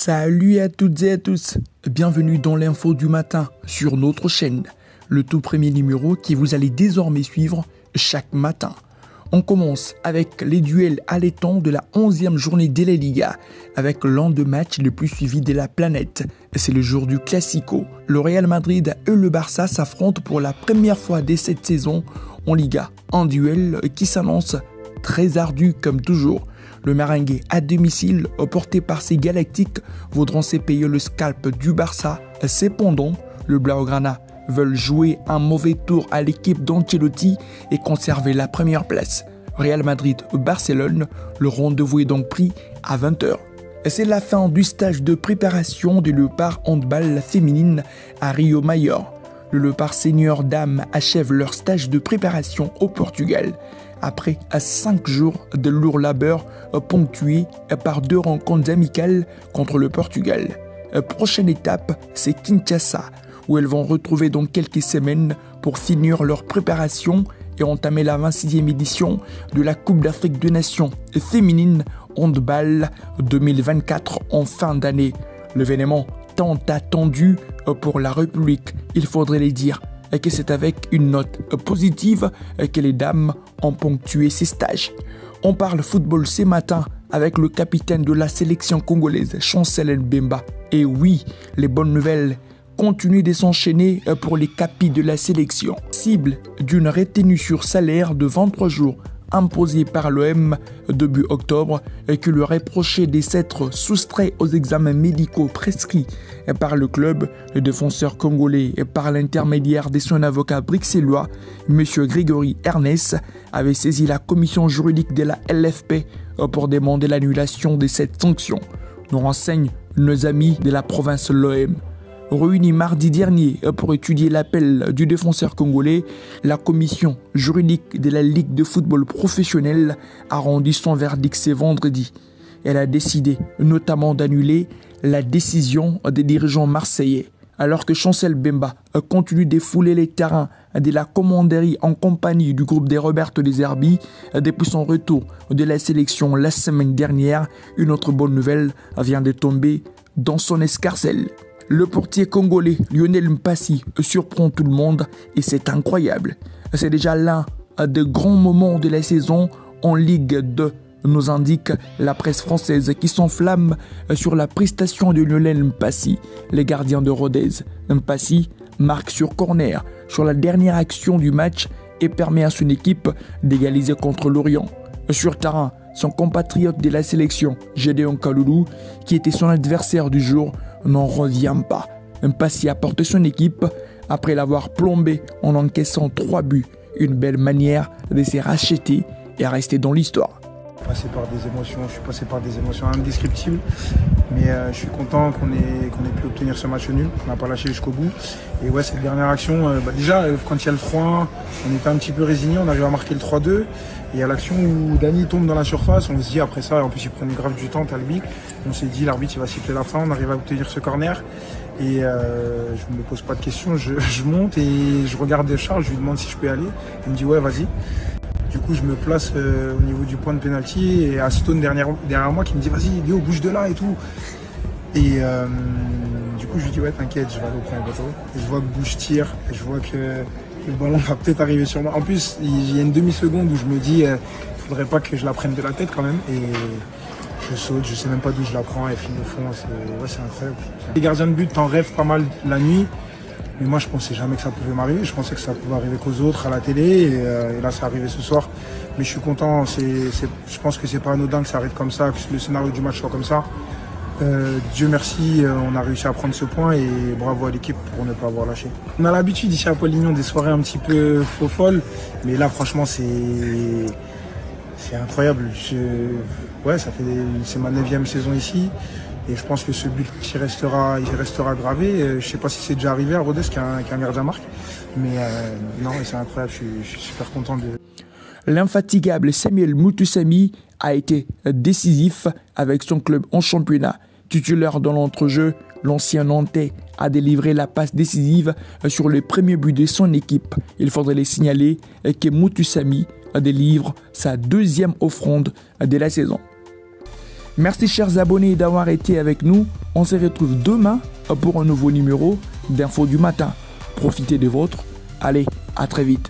Salut à toutes et à tous, bienvenue dans l'info du matin sur notre chaîne, le tout premier numéro qui vous allez désormais suivre chaque matin. On commence avec les duels allaitants de la 11e journée de la Liga, avec l'un des matchs les plus suivis de la planète. C'est le jour du Classico. Le Real Madrid et le Barça s'affrontent pour la première fois dès cette saison en Liga. Un duel qui s'annonce très ardu comme toujours. Le merengue à domicile, porté par ses Galactiques, voudront se payer le scalp du Barça. Cependant, le Blaugrana veulent jouer un mauvais tour à l'équipe d'Ancelotti et conserver la première place. Real Madrid-Barcelone, le rendez-vous est donc pris à 20h. C'est la fin du stage de préparation du Léopard handball féminine à Rio Maior. Le Léopard senior dames achève leur stage de préparation au Portugal. Après 5 jours de lourd labeur ponctués par 2 rencontres amicales contre le Portugal. Prochaine étape, c'est Kinshasa, où elles vont retrouver dans quelques semaines pour finir leur préparation et entamer la 26e édition de la Coupe d'Afrique des Nations féminine handball 2024 en fin d'année. L'événement tant attendu pour la République, il faudrait le dire, que c'est avec une note positive que les dames ont ponctué ces stages. On parle football ce matin avec le capitaine de la sélection congolaise, Chancel Mbemba. Et oui, les bonnes nouvelles continuent de s'enchaîner pour les capis de la sélection. Cible d'une retenue sur salaire de 23 jours imposée par l'OM début octobre et qui lui reprochait de s'être soustrait aux examens médicaux prescrits par le club. Le défenseur congolais, par l'intermédiaire de son avocat bruxellois, M. Grégory Ernest, avait saisi la commission juridique de la LFP pour demander l'annulation de cette sanction, nous renseignent nos amis de la province de l'OM. Réunie mardi dernier pour étudier l'appel du défenseur congolais, la commission juridique de la Ligue de football professionnel a rendu son verdict ce vendredi. Elle a décidé notamment d'annuler la décision des dirigeants marseillais. Alors que Chancel Mbemba continue de fouler les terrains de la commanderie en compagnie du groupe des Roberto De Zerbi depuis son retour de la sélection la semaine dernière, une autre bonne nouvelle vient de tomber dans son escarcelle. Le portier congolais Lionel Mpassi surprend tout le monde et c'est incroyable. C'est déjà l'un des grands moments de la saison en Ligue 2, nous indique la presse française qui s'enflamme sur la prestation de Lionel Mpassi, les gardiens de Rodez. Mpassi marque sur corner sur la dernière action du match et permet à son équipe d'égaliser contre Lorient. Sur terrain, son compatriote de la sélection, Gédéon Kaloulou, qui était son adversaire du jour, n'en revient pas. Mpassi a porté son équipe après l'avoir plombé en encaissant 3 buts. Une belle manière de se racheter et rester dans l'histoire. Je suis passé par des émotions indescriptibles, mais je suis content qu'on ait pu obtenir ce match nul. On n'a pas lâché jusqu'au bout. Et ouais, cette dernière action, déjà quand il y a le 3-1, on était un petit peu résigné, on arrive à marquer le 3-2. Et à l'action où Dani tombe dans la surface, on se dit après ça, en plus il prenait grave du temps, Talbi, on s'est dit l'arbitre il va siffler la fin, on arrive à obtenir ce corner. Et je ne me pose pas de questions, je monte et je regarde Charles, je lui demande si je peux y aller. Il me dit ouais vas-y. Du coup je me place au niveau du point de pénalty et à Stone derrière moi qui me dit vas-y Léo bouge de là et tout. Et du coup je lui dis ouais t'inquiète, je vais aller au point bateau. Et je vois que Bouche tire et je vois que le ballon va peut-être arriver sur moi. En plus, il y a une demi-seconde où je me dis il faudrait pas que je la prenne de la tête quand même. Et je saute, je sais même pas d'où je la prends, elle finit au fond. C'est incroyable. Les gardiens de but, t'en rêves pas mal la nuit. Mais moi, je pensais jamais que ça pouvait m'arriver. Je pensais que ça pouvait arriver qu'aux autres à la télé. Et là, c'est arrivé ce soir. Mais je suis content. Je pense que c'est pas anodin que ça arrive comme ça, que le scénario du match soit comme ça. Dieu merci, on a réussi à prendre ce point et bravo à l'équipe pour ne pas avoir lâché. On a l'habitude ici à Polignon des soirées un petit peu folles, mais là franchement c'est incroyable. Ouais, c'est ma 9e saison ici et je pense que ce but il restera gravé. Je sais pas si c'est déjà arrivé à Rodez qu'un gardien marque, mais non, c'est incroyable. Je suis super content de. L'infatigable Samuel Mutusami a été décisif avec son club en championnat. Titulaire dans l'entrejeu, l'ancien Nantais a délivré la passe décisive sur le premier but de son équipe. Il faudrait les signaler que Mutusami délivre sa 2e offrande de la saison. Merci chers abonnés d'avoir été avec nous. On se retrouve demain pour un nouveau numéro d'Info du matin. Profitez des vôtres. Allez, à très vite.